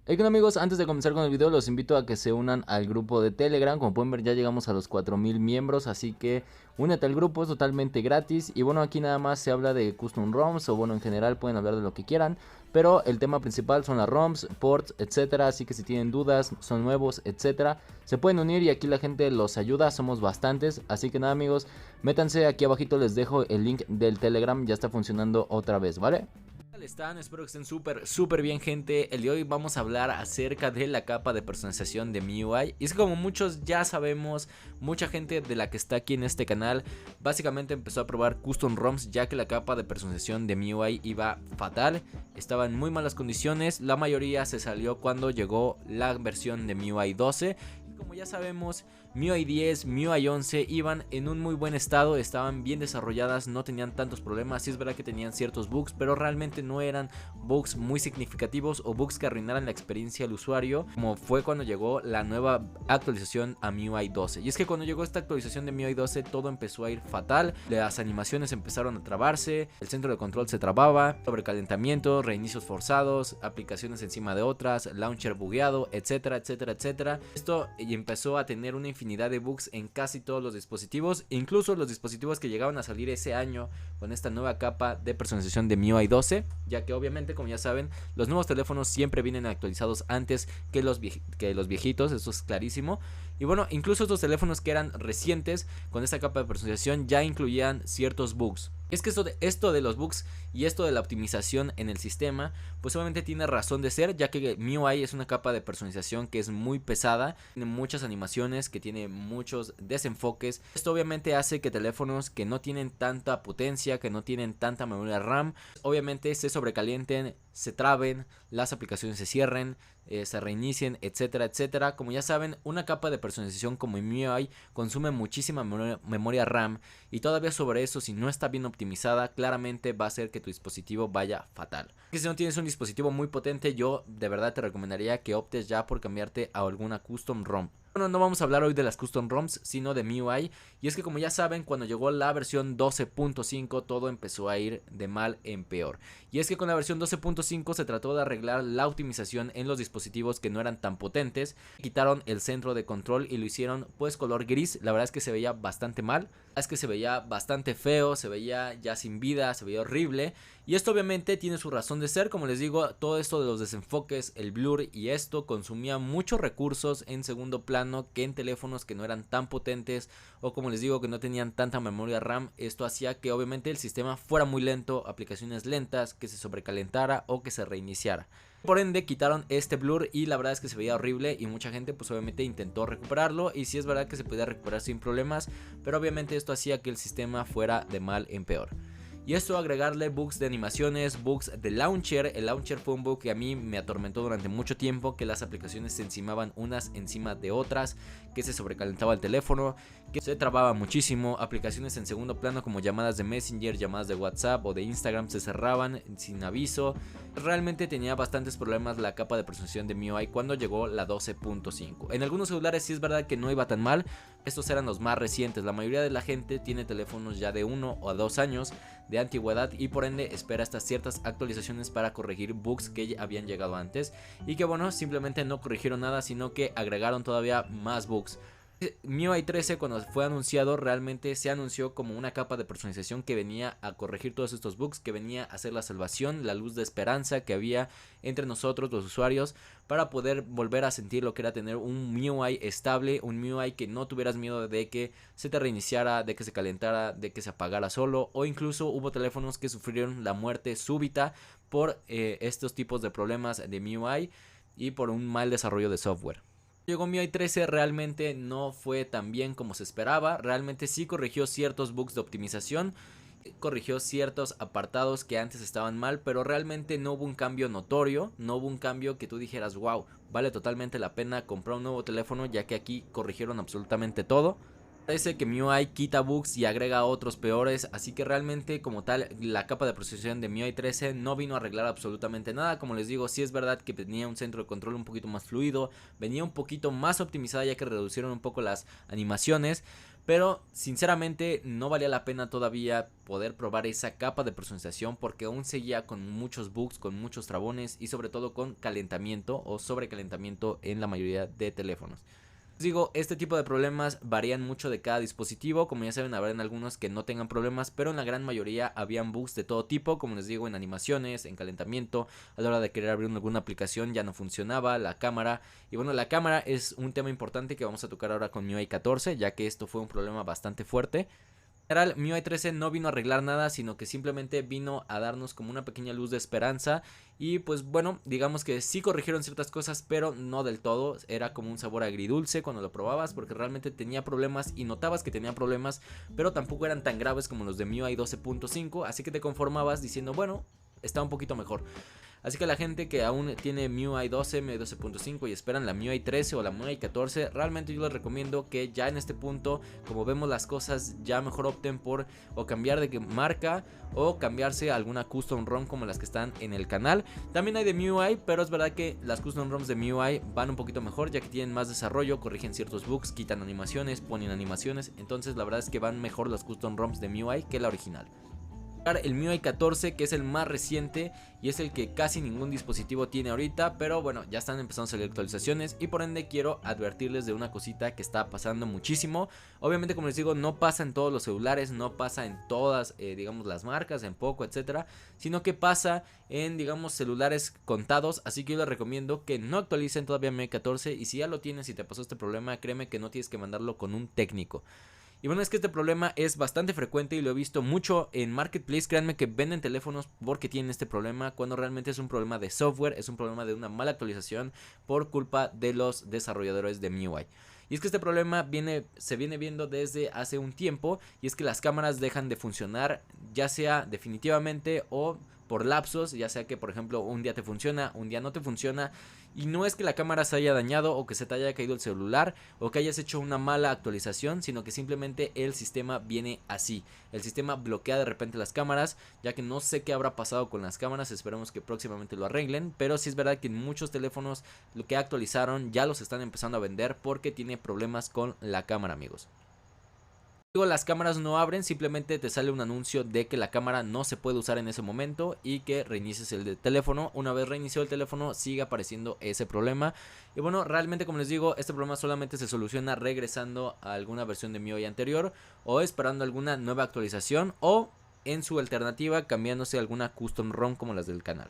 Hey, ¿qué onda, amigos? Antes de comenzar con el video los invito a que se unan al grupo de Telegram. Como pueden ver, ya llegamos a los 4000 miembros, así que únete al grupo, es totalmente gratis. Y bueno, aquí nada más se habla de custom ROMs, o bueno, en general pueden hablar de lo que quieran, pero el tema principal son las ROMs, ports, etcétera. Así que si tienen dudas, son nuevos, etcétera, se pueden unir y aquí la gente los ayuda, somos bastantes. Así que nada, amigos, métanse, aquí abajito les dejo el link del Telegram, ya está funcionando otra vez, ¿vale? ¿Qué tal están? Espero que estén súper bien, gente. El día de hoy vamos a hablar acerca de la capa de personalización de MIUI. Y es que, como muchos ya sabemos, mucha gente de la que está aquí en este canal básicamente empezó a probar custom ROMs, ya que la capa de personalización de MIUI iba fatal, estaba en muy malas condiciones. La mayoría se salió cuando llegó la versión de MIUI 12. Y como ya sabemos, MIUI 10, MIUI 11 iban en un muy buen estado, estaban bien desarrolladas, no tenían tantos problemas. Sí es verdad que tenían ciertos bugs, pero realmente no eran bugs muy significativos o bugs que arruinaran la experiencia al usuario, como fue cuando llegó la nueva actualización a MIUI 12. Y es que cuando llegó esta actualización de MIUI 12 todo empezó a ir fatal, las animaciones empezaron a trabarse, el centro de control se trababa, sobrecalentamiento, reinicios forzados, aplicaciones encima de otras, launcher bugueado, etcétera, etcétera, etcétera. Esto empezó a tener una infinidad de bugs en casi todos los dispositivos, incluso los dispositivos que llegaban a salir ese año con esta nueva capa de personalización de MIUI 12, ya que obviamente, como ya saben, los nuevos teléfonos siempre vienen actualizados antes que los viejitos, eso es clarísimo. Y bueno, incluso estos teléfonos que eran recientes con esta capa de personalización ya incluían ciertos bugs. Es que esto de los bugs y esto de la optimización en el sistema, pues obviamente tiene razón de ser, ya que MIUI es una capa de personalización que es muy pesada, tiene muchas animaciones, que tiene muchos desenfoques. Esto obviamente hace que teléfonos que no tienen tanta potencia, que no tienen tanta memoria RAM, obviamente se sobrecalienten, se traben, las aplicaciones se cierren, se reinicien, etcétera, etcétera. Como ya saben, una capa de personalización como MIUI consume muchísima memoria RAM, y todavía sobre eso, si no está bien optimizada, claramente va a hacer que tu dispositivo vaya fatal. Que si no tienes un dispositivo muy potente, yo de verdad te recomendaría que optes ya por cambiarte a alguna custom ROM. Bueno, no vamos a hablar hoy de las custom ROMs, sino de MIUI. Y es que, como ya saben, cuando llegó la versión 12.5 todo empezó a ir de mal en peor. Y es que con la versión 12.5 se trató de arreglar la optimización en los dispositivos que no eran tan potentes. Quitaron el centro de control y lo hicieron pues color gris. La verdad es que se veía bastante mal, es que se veía bastante feo, se veía ya sin vida, se veía horrible. Y esto obviamente tiene su razón de ser. Como les digo, todo esto de los desenfoques, el blur y esto consumía muchos recursos en segundo plano que en teléfonos que no eran tan potentes, o como les digo, que no tenían tanta memoria RAM. Esto hacía que obviamente el sistema fuera muy lento, aplicaciones lentas, que se sobrecalentara o que se reiniciara. Por ende quitaron este blur y la verdad es que se veía horrible, y mucha gente pues obviamente intentó recuperarlo, y sí es verdad que se podía recuperar sin problemas, pero obviamente esto hacía que el sistema fuera de mal en peor. Y esto agregarle bugs de animaciones, bugs de launcher. El launcher fue un bug que a mí me atormentó durante mucho tiempo, que las aplicaciones se encimaban unas encima de otras, que se sobrecalentaba el teléfono, que se trababa muchísimo. Aplicaciones en segundo plano como llamadas de Messenger, llamadas de WhatsApp o de Instagram se cerraban sin aviso. Realmente tenía bastantes problemas la capa de personalización de MIUI cuando llegó la 12.5. En algunos celulares sí es verdad que no iba tan mal. Estos eran los más recientes. La mayoría de la gente tiene teléfonos ya de 1 o 2 años de antigüedad, y por ende espera estas ciertas actualizaciones para corregir bugs que ya habían llegado antes, y que bueno, simplemente no corrigieron nada, sino que agregaron todavía más bugs. MIUI 13, cuando fue anunciado, realmente se anunció como una capa de personalización que venía a corregir todos estos bugs, que venía a ser la salvación, la luz de esperanza que había entre nosotros los usuarios, para poder volver a sentir lo que era tener un MIUI estable, un MIUI que no tuvieras miedo de que se te reiniciara, de que se calentara, de que se apagara solo, o incluso hubo teléfonos que sufrieron la muerte súbita por estos tipos de problemas de MIUI y por un mal desarrollo de software. Llegó MIUI 13, realmente no fue tan bien como se esperaba. Realmente sí corrigió ciertos bugs de optimización, corrigió ciertos apartados que antes estaban mal, pero realmente no hubo un cambio notorio, no hubo un cambio que tú dijeras wow, vale totalmente la pena comprar un nuevo teléfono, ya que aquí corrigieron absolutamente todo. Parece que MIUI quita bugs y agrega otros peores, así que realmente como tal la capa de procesión de MIUI 13 no vino a arreglar absolutamente nada. Como les digo, sí es verdad que tenía un centro de control un poquito más fluido, venía un poquito más optimizada ya que reducieron un poco las animaciones, pero sinceramente no valía la pena todavía poder probar esa capa de personalización porque aún seguía con muchos bugs, con muchos trabones y sobre todo con calentamiento o sobrecalentamiento en la mayoría de teléfonos. Digo, este tipo de problemas varían mucho de cada dispositivo, como ya saben, habrán algunos que no tengan problemas, pero en la gran mayoría habían bugs de todo tipo, como les digo, en animaciones, en calentamiento, a la hora de querer abrir alguna aplicación ya no funcionaba, la cámara, y bueno, la cámara es un tema importante que vamos a tocar ahora con MIUI 14, ya que esto fue un problema bastante fuerte. En general, MIUI 13 no vino a arreglar nada, sino que simplemente vino a darnos como una pequeña luz de esperanza. Y pues bueno, digamos que sí corrigieron ciertas cosas, pero no del todo. Era como un sabor agridulce cuando lo probabas, porque realmente tenía problemas y notabas que tenía problemas, pero tampoco eran tan graves como los de MIUI 12.5. Así que te conformabas diciendo, bueno, está un poquito mejor. Así que la gente que aún tiene MIUI 12, MIUI 12.5 y esperan la MIUI 13 o la MIUI 14, realmente yo les recomiendo que ya en este punto, como vemos las cosas, ya mejor opten por o cambiar de marca o cambiarse a alguna custom ROM como las que están en el canal. También hay de MIUI, pero es verdad que las custom ROMs de MIUI van un poquito mejor ya que tienen más desarrollo, corrigen ciertos bugs, quitan animaciones, ponen animaciones. Entonces la verdad es que van mejor las custom ROMs de MIUI que la original. El MIUI 14, que es el más reciente y es el que casi ningún dispositivo tiene ahorita, pero bueno, ya están empezando a salir actualizaciones y por ende quiero advertirles de una cosita que está pasando muchísimo. Obviamente, como les digo, no pasa en todos los celulares, no pasa en todas, digamos, las marcas, en Poco, etcétera, sino que pasa en, digamos, celulares contados. Así que yo les recomiendo que no actualicen todavía MIUI 14 y si ya lo tienes y te pasó este problema, créeme que no tienes que mandarlo con un técnico. Y bueno, es que este problema es bastante frecuente y lo he visto mucho en Marketplace. Créanme que venden teléfonos porque tienen este problema, cuando realmente es un problema de software, es un problema de una mala actualización por culpa de los desarrolladores de MIUI. Y es que este problema se viene viendo desde hace un tiempo, y es que las cámaras dejan de funcionar, ya sea definitivamente o por lapsos, ya sea que por ejemplo un día te funciona, un día no te funciona. Y no es que la cámara se haya dañado o que se te haya caído el celular o que hayas hecho una mala actualización, sino que simplemente el sistema viene así. El sistema bloquea de repente las cámaras, ya que no sé qué habrá pasado con las cámaras, esperemos que próximamente lo arreglen. Pero sí es verdad que en muchos teléfonos lo que actualizaron ya los están empezando a vender porque tiene problemas con la cámara, amigos. Las cámaras no abren, simplemente te sale un anuncio de que la cámara no se puede usar en ese momento y que reinicies el teléfono. Una vez reiniciado el teléfono sigue apareciendo ese problema. Y bueno, realmente como les digo, este problema solamente se soluciona regresando a alguna versión de MIUI anterior o esperando alguna nueva actualización o en su alternativa cambiándose alguna custom ROM como las del canal.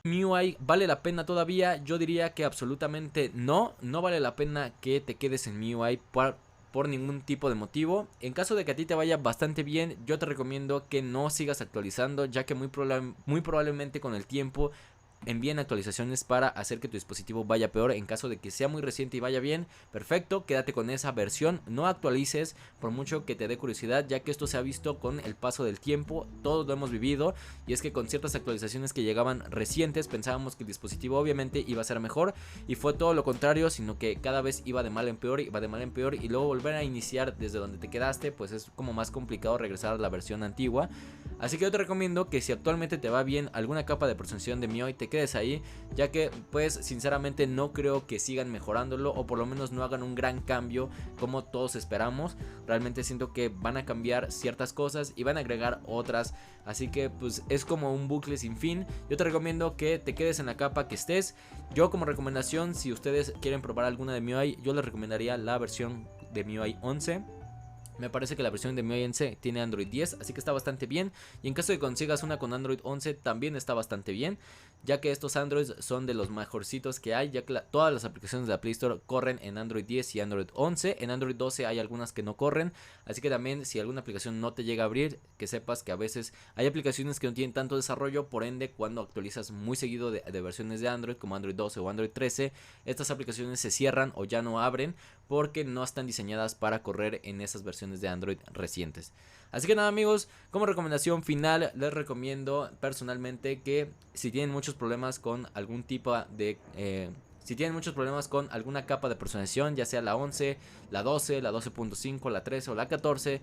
MIUI vale la pena todavía, yo diría que absolutamente no vale la pena que te quedes en MIUI por ningún tipo de motivo. En caso de que a ti te vaya bastante bien, yo te recomiendo que no sigas actualizando, ya que muy probablemente con el tiempo envíen actualizaciones para hacer que tu dispositivo vaya peor. En caso de que sea muy reciente y vaya bien, perfecto, quédate con esa versión, no actualices por mucho que te dé curiosidad, ya que esto se ha visto con el paso del tiempo, todos lo hemos vivido, y es que con ciertas actualizaciones que llegaban recientes pensábamos que el dispositivo obviamente iba a ser mejor y fue todo lo contrario, sino que cada vez iba de mal en peor, y luego volver a iniciar desde donde te quedaste, pues es como más complicado regresar a la versión antigua. Así que yo te recomiendo que si actualmente te va bien alguna capa de personalización de MIUI, te quedes ahí, ya que pues sinceramente no creo que sigan mejorándolo o por lo menos no hagan un gran cambio como todos esperamos. Realmente siento que van a cambiar ciertas cosas y van a agregar otras, así que pues es como un bucle sin fin. Yo te recomiendo que te quedes en la capa que estés. Yo como recomendación, si ustedes quieren probar alguna de MIUI, yo les recomendaría la versión de MIUI 11. Me parece que la versión de MIUI 11 tiene Android 10, así que está bastante bien. Y en caso de que consigas una con Android 11, también está bastante bien, ya que estos Androids son de los mejorcitos que hay, ya que todas las aplicaciones de la Play Store corren en Android 10 y Android 11. En Android 12 hay algunas que no corren, así que también si alguna aplicación no te llega a abrir, que sepas que a veces hay aplicaciones que no tienen tanto desarrollo, por ende cuando actualizas muy seguido de versiones de Android como Android 12 o Android 13, estas aplicaciones se cierran o ya no abren porque no están diseñadas para correr en esas versiones de Android recientes. Así que nada, amigos, como recomendación final les recomiendo personalmente que si tienen muchos problemas con algún tipo de Si tienen muchos problemas con alguna capa de personalización, ya sea la 11, la 12, la 12.5, la 13 o la 14,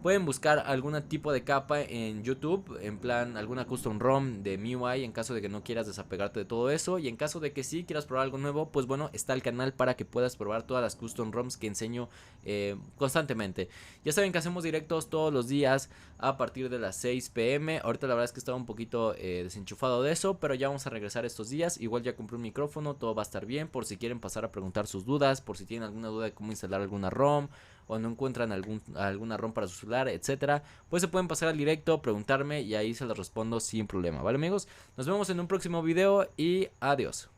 pueden buscar algún tipo de capa en YouTube, en plan alguna custom ROM de MIUI, en caso de que no quieras desapegarte de todo eso. Y en caso de que sí quieras probar algo nuevo, pues bueno, está el canal para que puedas probar todas las custom ROMs que enseño constantemente. Ya saben que hacemos directos todos los días a partir de las 6 pm. Ahorita la verdad es que estaba un poquito desenchufado de eso, pero ya vamos a regresar estos días. Igual ya compré un micrófono, todo va a estar bien, por si quieren pasar a preguntar sus dudas, por si tienen alguna duda de cómo instalar alguna ROM o no encuentran alguna ROM para su celular, etcétera, pues se pueden pasar al directo, preguntarme y ahí se los respondo sin problema, ¿vale, amigos? Nos vemos en un próximo video y adiós.